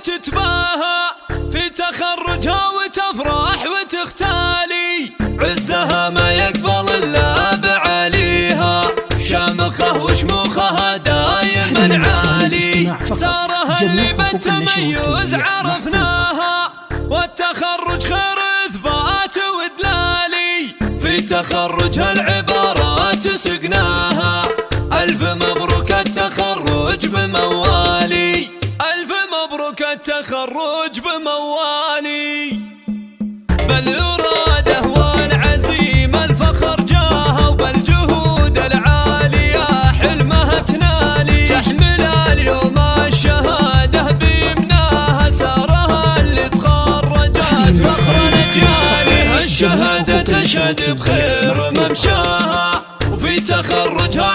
وتتباهى في تخرجها وتفرح وتختالي، عزها ما يقبل الا بعليها، شامخه وشموخها دايما عالي، سارها اللي بالتميز عرفناها، والتخرج خير اثبات ودلالي، في تخرجها العبارات سقناها، الف مبروك التخرج بموالي، الف مبروك التخرج بموالي. بالإرادة والعزيمة الفخر جاها، وبالجهود العالية حلمها تنالي، تحمل اليوم الشهادة بيمناها، سارها اللي تخرجت فخر اجيالها، الشهادة تشهد بخير ممشاها، وفي تخرجها